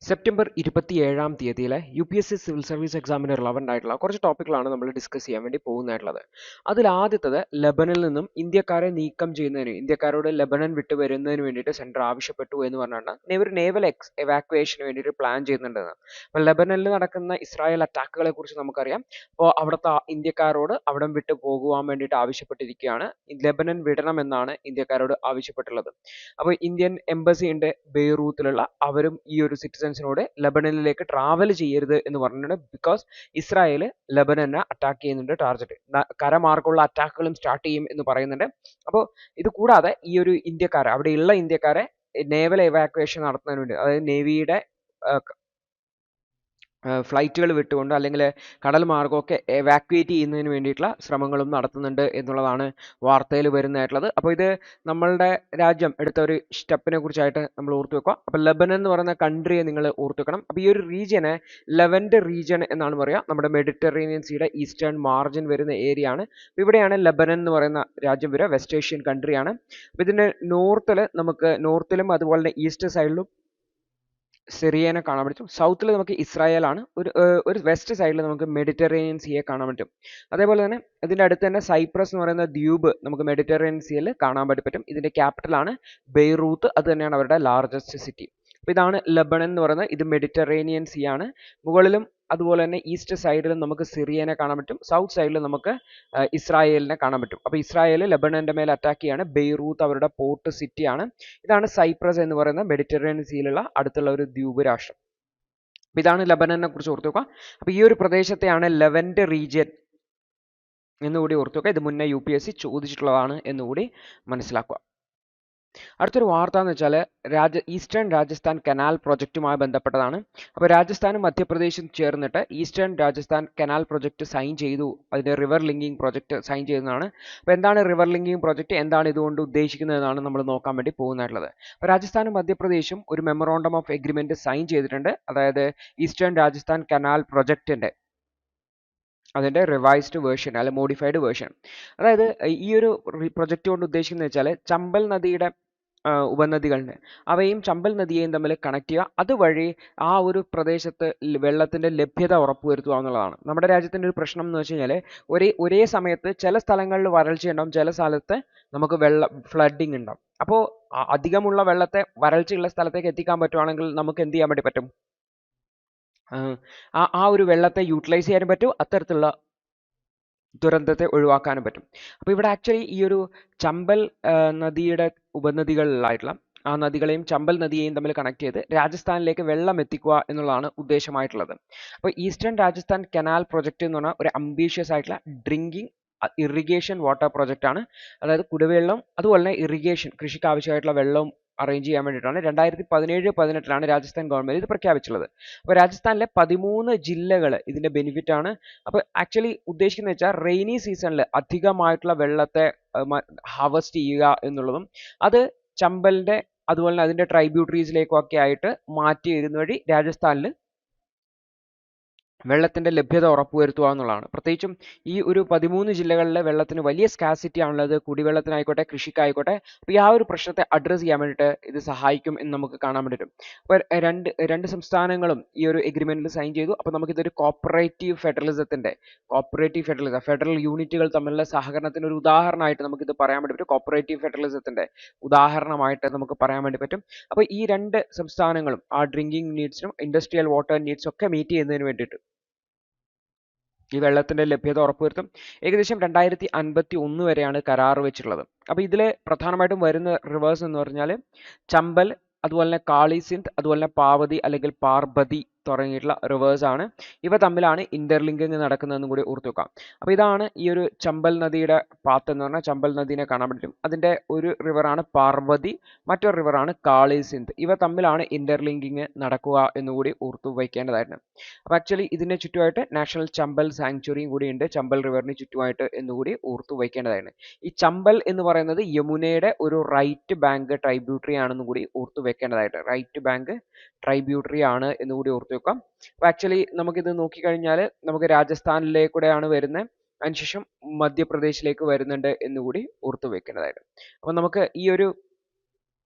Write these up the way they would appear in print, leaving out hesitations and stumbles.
September 27-ാം തീയതിയിലെ UPSC civil service എക്സാമിന് relevant ആയിട്ടുള്ള കുറച്ച് ടോപ്പിക്കുകളാണ് നമ്മൾ ഡിസ്കസ് ചെയ്യാൻ വേണ്ടി പോകുന്നതായിട്ടുള്ളത്. അതിൽ ആദ്യത്തത് ലെബനിൽ നിന്നും ഇന്ത്യക്കാരെ നീക്കം ചെയ്യുന്നതിന്, ഇന്ത്യക്കാരോട് ലെബനൻ വിട്ട് വരുന്നതിന് വേണ്ടിയിട്ട് സെൻറ്റർ ആവശ്യപ്പെട്ടു എന്ന് പറഞ്ഞാൽ ഒരു നേവൽ എവാക്വേഷന് വേണ്ടിയിട്ട് പ്ലാൻ ചെയ്യുന്നുണ്ടെന്ന്. അപ്പോൾ ലെബനനിൽ നടക്കുന്ന ഇസ്രായേൽ അറ്റാക്കുകളെ കുറിച്ച് നമുക്കറിയാം. അപ്പോൾ അവിടുത്തെ ഇന്ത്യക്കാരോട് അവിടം വിട്ട് പോകുവാൻ വേണ്ടിയിട്ട് ആവശ്യപ്പെട്ടിരിക്കുകയാണ്. ലെബനൻ വിടണമെന്നാണ് ഇന്ത്യക്കാരോട് ആവശ്യപ്പെട്ടുള്ളത്. അപ്പോൾ ഇന്ത്യൻ എംബസി ഉണ്ട് ബെയ്റൂത്തിലുള്ള, അവരും ഈ ഒരു സിറ്റിസൺസിനോട് ലെബനനിലേക്ക് ട്രാവൽ ചെയ്യരുത് എന്ന് പറഞ്ഞിട്ടുണ്ട്. ബിക്കോസ് ഇസ്രായേൽ ലെബനനെ അറ്റാക്ക് ചെയ്യുന്നുണ്ട്, ടാർഗറ്റ് കരമാർഗമുള്ള അറ്റാക്കുകളും സ്റ്റാർട്ട് ചെയ്യും എന്ന് പറയുന്നുണ്ട്. അപ്പോൾ ഇത് കൂടാതെ ഈ ഒരു ഇന്ത്യക്കാരെ, അവിടെയുള്ള ഇന്ത്യക്കാരെ നേവൽ എവാക്വേഷൻ നടത്തുന്നതിന് വേണ്ടി, അതായത് നേവിയുടെ ഫ്ലൈറ്റുകൾ വിട്ടുകൊണ്ട് അല്ലെങ്കിൽ കടൽ മാർഗമൊക്കെ എവാക്വേറ്റ് ചെയ്യുന്നതിന് വേണ്ടിയിട്ടുള്ള ശ്രമങ്ങളും നടത്തുന്നുണ്ട് എന്നുള്ളതാണ് വാർത്തയിൽ വരുന്നതായിട്ടുള്ളത്. അപ്പോൾ ഇത് നമ്മളുടെ രാജ്യം എടുത്ത ഒരു സ്റ്റെപ്പിനെ കുറിച്ചായിട്ട് നമ്മൾ ഓർത്തു വെക്കുക. അപ്പോൾ ലെബനൻ എന്ന് പറയുന്ന കൺട്രിയെ നിങ്ങൾ ഓർത്തു വെക്കണം. അപ്പോൾ ഈ ഒരു റീജിയനെ ലെവൻറ്റ് റീജിയൻ എന്നാണ് പറയുക. നമ്മുടെ മെഡിറ്ററേനിയൻ സീയുടെ ഈസ്റ്റേൺ മാർജിൻ വരുന്ന ഏരിയ ആണ്. അപ്പോൾ ഇവിടെയാണ് ലെബനൻ എന്ന് പറയുന്ന രാജ്യം വരിക. വെസ്റ്റ് ഏഷ്യൻ കൺട്രിയാണ്. അപ്പോൾ ഇതിൻ്റെ നോർത്തിലും അതുപോലെ തന്നെ ഈസ്റ്റ് സൈഡിലും സിറിയനെ കാണാൻ പറ്റും. സൗത്തിൽ നമുക്ക് ഇസ്രായേലാണ്. ഒരു വെസ്റ്റ് സൈഡിൽ നമുക്ക് മെഡിറ്ററേനിയൻ സീയെ കാണാൻ പറ്റും. അതേപോലെ തന്നെ ഇതിൻ്റെ അടുത്ത് തന്നെ സൈപ്രസ് എന്ന് പറയുന്ന ദ്വീപ് നമുക്ക് മെഡിറ്ററേനിയൻ സീയിൽ കാണാൻ പറ്റും. ഇതിൻ്റെ ക്യാപിറ്റലാണ് ബെയ്റൂത്ത്. അത് തന്നെയാണ് അവരുടെ ലാർജസ്റ്റ് സിറ്റി. അപ്പോൾ ഇതാണ് ലെബനൻ എന്ന് പറയുന്നത്. ഇത് മെഡിറ്ററേനിയൻ സീ ആണ്. മുകളിലും അതുപോലെ തന്നെ ഈസ്റ്റ് സൈഡിലും നമുക്ക് സിറിയനെ കാണാൻ പറ്റും. സൗത്ത് സൈഡിൽ നമുക്ക് ഇസ്രായേലിനെ കാണാൻ പറ്റും. അപ്പോൾ ഇസ്രായേൽ ലെബനന്റെ മേൽ അറ്റാക്ക് ചെയ്യാണ്. ബെയ്റൂത്ത് അവരുടെ പോർട്ട് സിറ്റിയാണ്. ഇതാണ് സൈപ്രസ് എന്ന് പറയുന്ന മെഡിറ്ററേനിയൻ സീയിലുള്ള അടുത്തുള്ള ഒരു ദ്വീപ് രാഷ്ട്രം. അപ്പോൾ ഇതാണ് ലെബനനെ കുറിച്ച് ഓർത്തു വെക്കുക. അപ്പോൾ ഈ ഒരു പ്രദേശത്തെയാണ് ലെവൻറ്റ് റീജിയൻ എന്നുകൂടി ഓർത്തു വെക്കുക. ഇത് മുന്നേ UPSC ചോദിച്ചിട്ടുള്ളതാണ് എന്നുകൂടി മനസ്സിലാക്കുക. അടുത്തൊരു വാർത്ത എന്ന് വെച്ചാൽ ഈസ്റ്റേൺ രാജസ്ഥാൻ കനാൽ പ്രൊജക്റ്റുമായി ബന്ധപ്പെട്ടതാണ്. അപ്പോൾ രാജസ്ഥാനും മധ്യപ്രദേശും ചേർന്നിട്ട് eastern Rajasthan canal project sign ചെയ്തു. അതിൻ്റെ റിവർ ലിങ്കിങ് പ്രൊജക്റ്റ് സൈൻ ചെയ്യുന്നതാണ്. അപ്പോൾ എന്താണ് റിവർ ലിങ്കിങ് പ്രൊജക്റ്റ്, എന്താണ് ഇതുകൊണ്ട് ഉദ്ദേശിക്കുന്നതെന്നാണ് നമ്മൾ നോക്കാൻ വേണ്ടി പോകുന്നതായിട്ടുള്ളത്. അപ്പോൾ രാജസ്ഥാനും മധ്യപ്രദേശും ഒരു മെമ്മോറാണ്ടം ഓഫ് എഗ്രിമെൻറ്റ് സൈൻ ചെയ്തിട്ടുണ്ട്. അതായത് ഈസ്റ്റേൺ രാജസ്ഥാൻ കനാൽ പ്രൊജക്റ്റിൻ്റെ അതിൻ്റെ റിവൈസ്ഡ് വേർഷൻ അല്ലെങ്കിൽ മോഡിഫൈഡ് വേർഷൻ. അതായത് ഈ ഒരു പ്രൊജക്റ്റ് കൊണ്ട് ഉദ്ദേശിക്കുന്നത് വെച്ചാൽ ചമ്പൽ നദിയുടെ ഉപനദികളുണ്ട്, അവയും ചമ്പൽ നദിയെയും തമ്മിൽ കണക്ട് ചെയ്യുക. അതുവഴി ആ ഒരു പ്രദേശത്ത് വെള്ളത്തിൻ്റെ ലഭ്യത ഉറപ്പുവരുത്തുക എന്നുള്ളതാണ്. നമ്മുടെ രാജ്യത്തിൻ്റെ ഒരു പ്രശ്നം എന്ന് വെച്ച് കഴിഞ്ഞാൽ ഒരേ സമയത്ത് ചില സ്ഥലങ്ങളിൽ വരൾച്ചയുണ്ടാവും, ചില സ്ഥലത്ത് നമുക്ക് ഫ്ലഡിങ് ഉണ്ടാവും. അപ്പോൾ അധികമുള്ള വെള്ളത്തെ വരൾച്ചയുള്ള സ്ഥലത്തേക്ക് എത്തിക്കാൻ പറ്റുവാണെങ്കിൽ നമുക്ക് എന്ത് ചെയ്യാൻ വേണ്ടി പറ്റും? ആ ഒരു വെള്ളത്തെ യൂട്ടിലൈസ് ചെയ്യാനും പറ്റും, അത്തരത്തിലുള്ള ദുരന്തത്തെ ഒഴിവാക്കാനും പറ്റും. അപ്പോൾ ഇവിടെ ആക്ച്വലി ഈ ഒരു ചമ്പൽ നദിയുടെ ഉപനദികളിലായിട്ടുള്ള ആ നദികളെയും ചമ്പൽ നദിയെയും തമ്മിൽ കണക്ട് ചെയ്ത് രാജസ്ഥാനിലേക്ക് വെള്ളം എത്തിക്കുക എന്നുള്ളതാണ് ഉദ്ദേശമായിട്ടുള്ളത്. അപ്പോൾ ഈസ്റ്റേൺ രാജസ്ഥാൻ കനാൽ പ്രൊജക്റ്റ് എന്ന് പറഞ്ഞാൽ ഒരു അംബീഷ്യസ് ആയിട്ടുള്ള ഡ്രിങ്കിങ് ഇറിഗേഷൻ വാട്ടർ പ്രൊജക്റ്റ് ആണ്. അതായത് കുടിവെള്ളം അതുപോലെ തന്നെ ഇറിഗേഷൻ, കൃഷിക്ക് ആവശ്യമായിട്ടുള്ള വെള്ളവും അറേഞ്ച് ചെയ്യാൻ വേണ്ടിയിട്ടാണ് 2017-18 രാജസ്ഥാൻ ഗവൺമെൻറ് ഇത് പ്രഖ്യാപിച്ചുള്ളത്. അപ്പോൾ രാജസ്ഥാനിലെ 13 ജില്ലകൾ ഇതിൻ്റെ ബെനിഫിറ്റ് ആണ്. അപ്പോൾ ആക്ച്വലി ഉദ്ദേശിക്കുന്നത് വെച്ചാൽ റെയിനി സീസണിൽ അധികമായിട്ടുള്ള വെള്ളത്തെ ഹാർവസ്റ്റ് ചെയ്യുക എന്നുള്ളതും അത് ചമ്പലിൻ്റെ അതുപോലെ തന്നെ അതിൻ്റെ ട്രൈബ്യൂട്ടറീസിലേക്കൊക്കെ ആയിട്ട് മാറ്റി ഇടുന്ന വഴി രാജസ്ഥാനിൽ വെള്ളത്തിൻ്റെ ലഭ്യത ഉറപ്പുവരുത്തുക എന്നുള്ളതാണ്. പ്രത്യേകിച്ചും ഈ ഒരു 13 ജില്ലകളിലെ വെള്ളത്തിന് വലിയ സ്കാസിറ്റി ആണുള്ളത്, കുടിവെള്ളത്തിനായിക്കോട്ടെ കൃഷിക്കായിക്കോട്ടെ. അപ്പോൾ ഈ ആ ഒരു പ്രശ്നത്തെ അഡ്രസ്സ് ചെയ്യാൻ വേണ്ടിയിട്ട് ഇത് സഹായിക്കും എന്ന് നമുക്ക് കാണാൻ പറ്റും. അപ്പോൾ രണ്ട് സംസ്ഥാനങ്ങളും ഈ ഒരു എഗ്രിമെൻറ്റിൽ സൈൻ ചെയ്തു. അപ്പോൾ നമുക്കിതൊരു കോപ്പറേറ്റീവ് ഫെഡറലിസം, ഫെഡറൽ യൂണിറ്റുകൾ തമ്മിലുള്ള സഹകരണത്തിന് ഒരു ഉദാഹരണമായിട്ട് നമുക്കിത് പറയാൻ വേണ്ടി പറ്റും. കോപ്പറേറ്റീവ് ഫെഡറലിസത്തിൻ്റെ ഉദാഹരണമായിട്ട് നമുക്ക് പറയാൻ വേണ്ടി പറ്റും. അപ്പോൾ ഈ രണ്ട് സംസ്ഥാനങ്ങളും ആ ഡ്രിങ്കിങ് നീഡ്സിനും ഇൻഡസ്ട്രിയൽ വാട്ടർ നീഡ്സും ഒക്കെ മീറ്റ് ചെയ്യുന്നതിന് വേണ്ടിയിട്ട് ഈ വെള്ളത്തിൻ്റെ ലഭ്യത ഉറപ്പുവരുത്തും. ഏകദേശം 2051 വരെയാണ് കരാർ വെച്ചിട്ടുള്ളത്. അപ്പോൾ ഇതിൽ പ്രധാനമായിട്ടും വരുന്ന റിവേഴ്സ് എന്ന് പറഞ്ഞാൽ ചമ്പൽ, അതുപോലെ തന്നെ കാളി സിന്ധ്, അതുപോലെ തന്നെ പാർവതി അല്ലെങ്കിൽ പാർബതി തുടങ്ങിയിട്ടുള്ള റിവേഴ്സ് ആണ്. ഇവ തമ്മിലാണ് ഇന്റർലിങ്കിങ് നടക്കുന്നതെന്നും കൂടി ഓർത്തു വെക്കാം. അപ്പോൾ ഇതാണ് ഈ ഒരു ചമ്പൽ നദിയുടെ പാത്ത് എന്ന് പറഞ്ഞാൽ ചമ്പൽ നദീനെ കാണാൻ പറ്റും. അതിൻ്റെ ഒരു റിവറാണ് പാർവതി, മറ്റൊരു റിവറാണ് കാളി സിന്ധ്. ഇവ തമ്മിലാണ് ഇന്റർലിങ്കിങ് നടക്കുക എന്നുകൂടി ഓർത്തു വയ്ക്കേണ്ടതായിരുന്നു. അപ്പോൾ ആക്ച്വലി ഇതിന് ചുറ്റുമായിട്ട് നാഷണൽ ചമ്പൽ സാങ്ച്വറിയും കൂടി ഉണ്ട്, ചമ്പൽ റിവറിന് ചുറ്റുമായിട്ട് എന്നുകൂടി ഓർത്തു വയ്ക്കേണ്ടതായിരുന്നു. ഈ ചമ്പൽ എന്ന് പറയുന്നത് യമുനയുടെ ഒരു റൈറ്റ് ബാങ്ക് ട്രൈബ്യൂട്ടറി ആണെന്നും കൂടി ഓർത്തു വെക്കേണ്ടതായിട്ട്. റൈറ്റ് ബാങ്ക് ട്രൈബ്യൂട്ടറി ആണ് എന്നുകൂടി ഓർത്തു വെക്കാം. അപ്പോൾ ആക്ച്വലി നമുക്കിത് നോക്കിക്കഴിഞ്ഞാൽ നമുക്ക് രാജസ്ഥാനിലേക്കൂടെയാണ് വരുന്നത്, അതിനുശേഷം മധ്യപ്രദേശിലേക്ക് വരുന്നുണ്ട് എന്നുകൂടി ഓർത്തു വെക്കേണ്ടതായിട്ട്. അപ്പോൾ നമുക്ക് ഈ ഒരു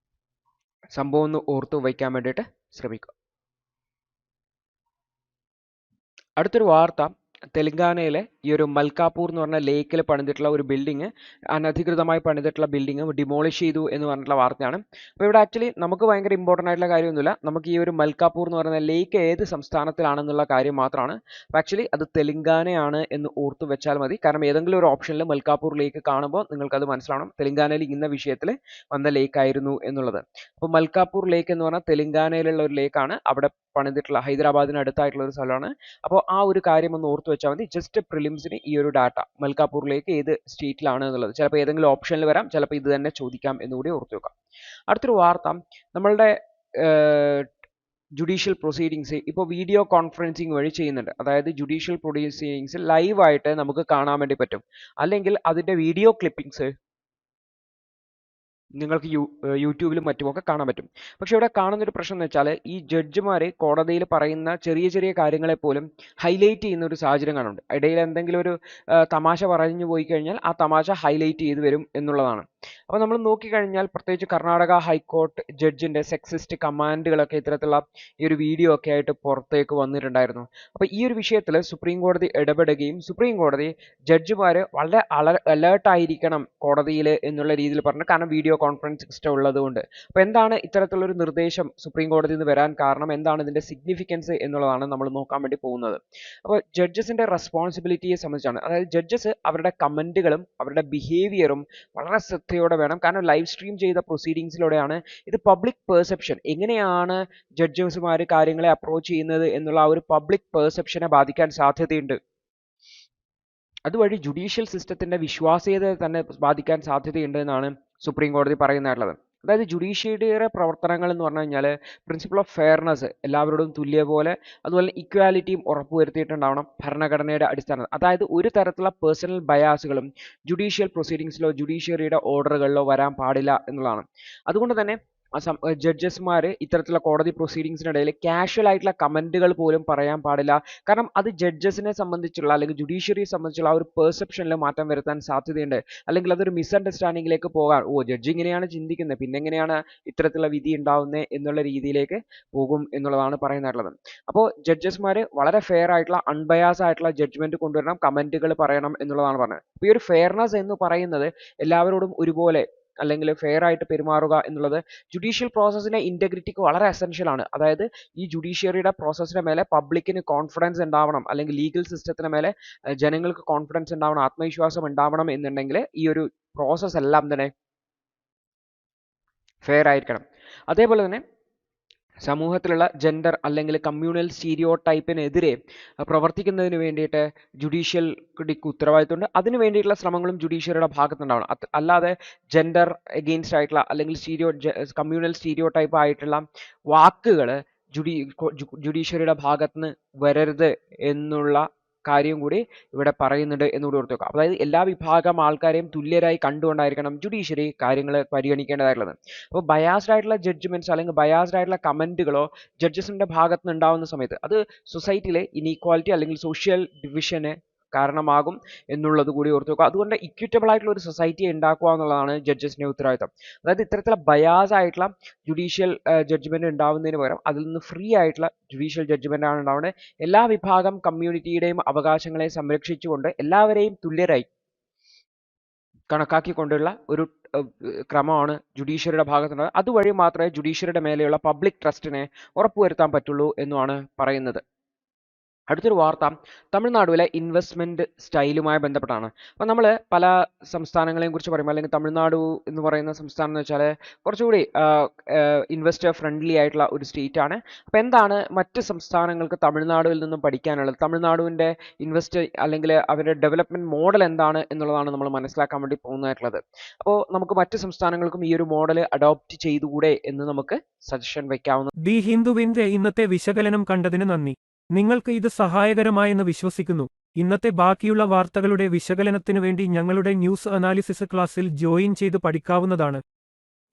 സംഭവം ഒന്ന് ഓർത്തു വയ്ക്കാൻ വേണ്ടിയിട്ട് ശ്രമിക്കുക. അടുത്തൊരു വാർത്ത തെലങ്കാനയിലെ ഈ ഒരു മൽക്കാപൂർ എന്ന് പറഞ്ഞ ലേക്കിൽ പണിതിട്ടുള്ള ഒരു ബിൽഡിംഗ്, അനധികൃതമായി പണിതിട്ടുള്ള ബിൽഡിംഗ് ഡിമോളിഷ് ചെയ്തു എന്ന് പറഞ്ഞിട്ടുള്ള വാർത്തയാണ്. അപ്പോൾ ഇവിടെ ആക്ച്വലി നമുക്ക് ഭയങ്കര ഇമ്പോർട്ടൻ്റ് ആയിട്ടുള്ള കാര്യമൊന്നുമില്ല. നമുക്ക് ഈ ഒരു മൽക്കാപൂർ എന്ന് പറയുന്ന ലേക്ക് ഏത് സംസ്ഥാനത്തിലാണെന്നുള്ള കാര്യം മാത്രമാണ്. അപ്പോൾ ആക്ച്വലി അത് തെലങ്കാനയാണ് എന്ന് ഓർത്തു വെച്ചാൽ മതി. കാരണം ഏതെങ്കിലും ഒരു ഓപ്ഷനിൽ മൽക്കാപൂർ ലേക്ക് കാണുമ്പോൾ നിങ്ങൾക്കത് മനസ്സിലാവണം തെലങ്കാനയിൽ ഇന്ന വിഷയത്തിൽ വന്ന ലേക്ക് ആയിരുന്നു എന്നുള്ളത്. അപ്പോൾ മൽക്കാപൂർ ലേക്ക് എന്ന് പറഞ്ഞാൽ തെലങ്കാനയിലുള്ള ഒരു ലേക്കാണ്. അവിടെ പണിതിട്ടുള്ള ഹൈദരാബാദിന് അടുത്തായിട്ടുള്ള ഒരു സ്ഥലമാണ്. അപ്പോൾ ആ ഒരു കാര്യം ഒന്ന് ഓർത്ത് വെച്ചാൽ മതി. ജസ്റ്റ് പ്രിലിംസിന് ഈ ഒരു ഡാറ്റ മൽക്കാപൂറിലേക്ക് ഏത് സ്റ്റേറ്റിലാണ് എന്നുള്ളത് ചിലപ്പോൾ ഏതെങ്കിലും ഓപ്ഷനിൽ വരാം, ചിലപ്പോൾ ഇത് തന്നെ ചോദിക്കാം എന്നുകൂടി ഓർത്ത് വെക്കാം. അടുത്തൊരു വാർത്ത, നമ്മളുടെ ജുഡീഷ്യൽ പ്രൊസീഡിങ്സ് ഇപ്പോൾ വീഡിയോ കോൺഫറൻസിങ് വഴി ചെയ്യുന്നുണ്ട്. അതായത് ജുഡീഷ്യൽ പ്രൊസീഡിങ്സ് ലൈവായിട്ട് നമുക്ക് കാണാൻ വേണ്ടി പറ്റും. അല്ലെങ്കിൽ അതിൻ്റെ വീഡിയോ ക്ലിപ്പിംഗ്സ് നിങ്ങൾക്ക് യൂട്യൂബിലും മറ്റുമൊക്കെ കാണാൻ പറ്റും. പക്ഷെ ഇവിടെ കാണുന്നൊരു പ്രശ്നം എന്ന് വെച്ചാൽ ഈ ജഡ്ജിമാർ കോടതിയിൽ പറയുന്ന ചെറിയ ചെറിയ കാര്യങ്ങളെ പോലും ഹൈലൈറ്റ് ചെയ്യുന്ന ഒരു സാഹചര്യം കാണുന്നുണ്ട്. ഇടയിൽ എന്തെങ്കിലും ഒരു തമാശ പറഞ്ഞു പോയി കഴിഞ്ഞാൽ ആ തമാശ ഹൈലൈറ്റ് ചെയ്ത് വരും എന്നുള്ളതാണ്. അപ്പോൾ നമ്മൾ നോക്കിക്കഴിഞ്ഞാൽ പ്രത്യേകിച്ച് കർണാടക ഹൈക്കോർട്ട് ജഡ്ജിൻ്റെ സെക്സിസ്റ്റ് കമാൻഡുകളൊക്കെ ഇത്തരത്തിലുള്ള ഈ ഒരു വീഡിയോ ഒക്കെ ആയിട്ട് പുറത്തേക്ക് വന്നിട്ടുണ്ടായിരുന്നു. അപ്പോൾ ഈ ഒരു വിഷയത്തിൽ സുപ്രീം കോടതി ഇടപെടുകയും സുപ്രീം കോടതി ജഡ്ജിമാർ വളരെ അലേർട്ടായിരിക്കണം കോടതിയിൽ എന്നുള്ള രീതിയിൽ പറഞ്ഞു. കാരണം വീഡിയോ കോൺഫറൻസ് സിസ്റ്റം ഉള്ളതുകൊണ്ട്. അപ്പോൾ എന്താണ് ഇത്തരത്തിലുള്ളൊരു നിർദ്ദേശം സുപ്രീം കോടതിയിൽ നിന്ന് വരാൻ കാരണം, എന്താണ് ഇതിൻ്റെ സിഗ്നിഫിക്കൻസ് എന്നുള്ളതാണ് നമ്മൾ നോക്കാൻ വേണ്ടി പോകുന്നത്. അപ്പോൾ ജഡ്ജസിൻ്റെ റെസ്പോൺസിബിലിറ്റിയെ സംബന്ധിച്ചാണ്. അതായത് ജഡ്ജസ് അവരുടെ കമൻറ്റുകളും അവരുടെ ബിഹേവിയറും വളരെ ശ്രദ്ധയോടെ വേണം. കാരണം ലൈവ് സ്ട്രീം ചെയ്ത പ്രൊസീഡിങ്സിലൂടെയാണ് ഇത് പബ്ലിക് പെർസെപ്ഷൻ, എങ്ങനെയാണ് ജഡ്ജസ്മാർ കാര്യങ്ങളെ അപ്രോച്ച് ചെയ്യുന്നത് എന്നുള്ള ആ ഒരു പബ്ലിക് പെർസെപ്ഷനെ ബാധിക്കാൻ സാധ്യതയുണ്ട്. അതുവഴി ജുഡീഷ്യൽ സിസ്റ്റത്തിൻ്റെ വിശ്വാസ്യതയെ തന്നെ ബാധിക്കാൻ സാധ്യതയുണ്ട് എന്നാണ് സുപ്രീം കോടതി പറയുന്നതായിട്ടുള്ളത്. അതായത് ജുഡീഷ്യറിയുടെ പ്രവർത്തനങ്ങൾ എന്ന് പറഞ്ഞു കഴിഞ്ഞാൽ പ്രിൻസിപ്പിൾ ഓഫ് ഫെയർനെസ്, എല്ലാവരോടും തുല്യ പോലെ, അതുപോലെ ഇക്വാലിറ്റിയും ഉറപ്പുവരുത്തിയിട്ടുണ്ടാവണം ഭരണഘടനയുടെ അടിസ്ഥാനം. അതായത് ഒരു തരത്തിലുള്ള പേഴ്സണൽ ബയാസുകളും ജുഡീഷ്യൽ പ്രൊസീഡിങ്സിലോ ജുഡീഷ്യറിയുടെ ഓർഡറുകളിലോ വരാൻ പാടില്ല എന്നുള്ളതാണ്. അതുകൊണ്ട് തന്നെ ജഡ്ജസ്മാർ ഇത്തരത്തിലുള്ള കോടതി പ്രൊസീഡിങ്സിനിടയിൽ കാഷ്വൽ ആയിട്ടുള്ള കമൻറ്റുകൾ പോലും പറയാൻ പാടില്ല. കാരണം അത് ജഡ്ജസിനെ സംബന്ധിച്ചുള്ള അല്ലെങ്കിൽ ജുഡീഷ്യറിയെ സംബന്ധിച്ചുള്ള ആ ഒരു പെർസെപ്ഷനിൽ മാറ്റം വരുത്താൻ സാധ്യതയുണ്ട്. അല്ലെങ്കിൽ അതൊരു മിസ്അണ്ടർസ്റ്റാൻഡിങ്ങിലേക്ക് പോകാൻ, ജഡ്ജ് ഇങ്ങനെയാണ് ചിന്തിക്കുന്നത്, പിന്നെ എങ്ങനെയാണ് ഇത്തരത്തിലുള്ള വിധി ഉണ്ടാവുന്നത് എന്നുള്ള രീതിയിലേക്ക് പോകും എന്നുള്ളതാണ് പറയുന്നുള്ളത്. അപ്പോൾ ജഡ്ജസ്മാർ വളരെ ഫെയർ ആയിട്ടുള്ള അൺബയാസ് ആയിട്ടുള്ള ജഡ്ജ്മെന്റ് കൊണ്ടുവരണം, കമൻറ്റുകൾ പറയണം എന്നുള്ളതാണ് പറഞ്ഞത്. അപ്പോൾ ഈ ഒരു ഫെയർനെസ് എന്ന് പറയുന്നത് എല്ലാവരോടും ഒരുപോലെ അല്ലെങ്കിൽ ഫെയർ ആയിട്ട് പെരുമാറുക എന്നുള്ളത് ജുഡീഷ്യൽ പ്രോസസ്സിന്റെ ഇന്റഗ്രിറ്റിക്ക് വളരെ എസെൻഷ്യൽ ആണ്. അതായത് ഈ ജുഡീഷ്യറിയുടെ പ്രോസസ്സിന്റെ മേലെ പബ്ലിക്കിന് കോൺഫിഡൻസ് ഉണ്ടാവണം, അല്ലെങ്കിൽ ലീഗൽ സിസ്റ്റത്തിന് മേലെ ജനങ്ങൾക്ക് കോൺഫിഡൻസ് ഉണ്ടാവണം, ആത്മവിശ്വാസം ഉണ്ടാവണം എന്നുണ്ടെങ്കിൽ ഈ ഒരു പ്രോസസ്സ് എല്ലാം തന്നെ ഫെയർ ആയിരിക്കണം. അതേപോലെ തന്നെ സമൂഹത്തിലുള്ള ജെൻഡർ അല്ലെങ്കിൽ കമ്മ്യൂണൽ സ്റ്റീരിയോ ടൈപ്പിനെതിരെ പ്രവർത്തിക്കുന്നതിന് വേണ്ടിയിട്ട് ജുഡീഷ്യൽക്ക് ഉത്തരവാദിത്തമുണ്ട്. അതിന് വേണ്ടിയിട്ടുള്ള ശ്രമങ്ങളും ജുഡീഷ്യറിയുടെ ഭാഗത്തുണ്ടാവണം. അല്ലാതെ ജെൻഡർ എഗെയിൻസ്റ്റ് ആയിട്ടുള്ള അല്ലെങ്കിൽ കമ്മ്യൂണൽ സ്റ്റീരിയോ ടൈപ്പ് ആയിട്ടുള്ള വാക്കുകൾ ജുഡീഷ്യറിയുടെ ഭാഗത്തുനിന്ന് വരരുത് എന്നുള്ള കാര്യം കൂടി ഇവിടെ പറയുന്നുണ്ട് എന്നുകൂടി ഓർത്ത് വെക്കുക. അതായത് എല്ലാ വിഭാഗം ആൾക്കാരെയും തുല്യരായി കണ്ടുകൊണ്ടായിരിക്കണം ജുഡീഷ്യറി കാര്യങ്ങൾ പരിഗണിക്കേണ്ടതായിട്ടുള്ളത്. അപ്പോൾ ബയാസ്ഡ് ആയിട്ടുള്ള ജഡ്ജ്മെന്റ്സ് അല്ലെങ്കിൽ ബയാസ്ഡ് ആയിട്ടുള്ള കമന്റുകളോ ജഡ്ജസിന്റെ ഭാഗത്ത് നിന്ന് ഉണ്ടാവുന്ന സമയത്ത് അത് സൊസൈറ്റിയിലെ ഇനീക്വാലിറ്റി അല്ലെങ്കിൽ സോഷ്യൽ ഡിവിഷന് കാരണമാകും എന്നുള്ളത് കൂടി ഓർത്ത് വെക്കുക. അതുകൊണ്ട് ഇക്വിറ്റബിൾ ആയിട്ടുള്ള ഒരു സൊസൈറ്റിയെ ഉണ്ടാക്കുക എന്നുള്ളതാണ് ജഡ്ജസിന്റെ ഉത്തരവാദിത്തം. അതായത് ഇത്തരത്തിലുള്ള ബയാസ് ആയിട്ടുള്ള ജുഡീഷ്യൽ ജഡ്ജ്മെന്റ് ഉണ്ടാവുന്നതിന് പകരം അതിൽ നിന്ന് ഫ്രീ ആയിട്ടുള്ള ജുഡീഷ്യൽ ജഡ്ജ്മെന്റ് ആണ് ഉണ്ടാവുന്നത്. എല്ലാ വിഭാഗം കമ്മ്യൂണിറ്റിയുടെയും അവകാശങ്ങളെ സംരക്ഷിച്ചുകൊണ്ട് എല്ലാവരെയും തുല്യരായി കണക്കാക്കിക്കൊണ്ടുള്ള ഒരു ക്രമമാണ് ജുഡീഷ്യറിയുടെ ഭാഗത്തുള്ളത്. അതുവഴി മാത്രമേ ജുഡീഷ്യറിയുടെ മേലെയുള്ള പബ്ലിക് ട്രസ്റ്റിനെ ഉറപ്പുവരുത്താൻ പറ്റുള്ളൂ എന്നുമാണ് പറയുന്നത്. അടുത്തൊരു വാർത്ത തമിഴ്നാടുവിലെ ഇൻവെസ്റ്റ്മെന്റ് സ്റ്റൈലുമായി ബന്ധപ്പെട്ടാണ്. അപ്പോൾ നമ്മൾ പല സംസ്ഥാനങ്ങളെയും കുറിച്ച് പറയുമ്പോൾ, അല്ലെങ്കിൽ തമിഴ്നാട് എന്ന് പറയുന്ന സംസ്ഥാനം എന്ന് വെച്ചാൽ കുറച്ചുകൂടി ഇൻവെസ്റ്റർ ഫ്രണ്ട്ലി ആയിട്ടുള്ള ഒരു സ്റ്റേറ്റ് ആണ്. അപ്പോൾ എന്താണ് മറ്റ് സംസ്ഥാനങ്ങൾക്ക് തമിഴ്നാടുവിൽ നിന്നും പഠിക്കാനുള്ളത്, തമിഴ്നാടുവിൻ്റെ ഇൻവെസ്റ്റ് അല്ലെങ്കിൽ അവരുടെ ഡെവലപ്മെന്റ് മോഡൽ എന്താണ് എന്നുള്ളതാണ് നമ്മൾ മനസ്സിലാക്കാൻ വേണ്ടി പോകുന്നതായിട്ടുള്ളത്. അപ്പോൾ നമുക്ക് മറ്റ് സംസ്ഥാനങ്ങൾക്കും ഈ ഒരു മോഡൽ അഡോപ്റ്റ് ചെയ്തുകൂടെ എന്ന് നമുക്ക് സജഷൻ വയ്ക്കാവുന്ന. ദി ഹിന്ദുവിന്റെ ഇന്നത്തെ വിശകലനം കണ്ടതിന് നന്ദി. നിങ്ങൾക്ക് ഇത് സഹായകരമായെന്ന് വിശ്വസിക്കുന്നു. ഇന്നത്തെ ബാക്കിയുള്ള വാർത്തകളുടെ വിശകലനത്തിനു വേണ്ടി ഞങ്ങളുടെ ന്യൂസ് അനാലിസിസ് ക്ലാസ്സിൽ ജോയിൻ ചെയ്ത് പഠിക്കാവുന്നതാണ്.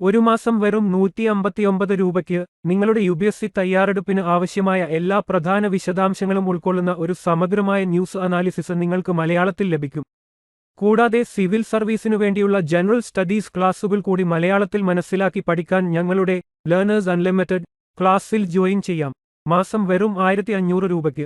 ഒരു മാസം വെറും 159 രൂപയ്ക്ക് നിങ്ങളുടെ UPSC തയ്യാറെടുപ്പിന് ആവശ്യമായ എല്ലാ പ്രധാന വിശദാംശങ്ങളും ഉൾക്കൊള്ളുന്ന ഒരു സമഗ്രമായ ന്യൂസ് അനാലിസിസ് നിങ്ങൾക്ക് മലയാളത്തിൽ ലഭിക്കും. കൂടാതെ സിവിൽ സർവീസിനു വേണ്ടിയുള്ള ജനറൽ സ്റ്റഡീസ് ക്ലാസുകൾ കൂടി മലയാളത്തിൽ മനസ്സിലാക്കി പഠിക്കാൻ ഞങ്ങളുടെ ലേണേഴ്സ് അൺലിമിറ്റഡ് ക്ലാസ്സിൽ ജോയിൻ ചെയ്യാം. മാസം വെറും 1500 രൂപയ്ക്ക്.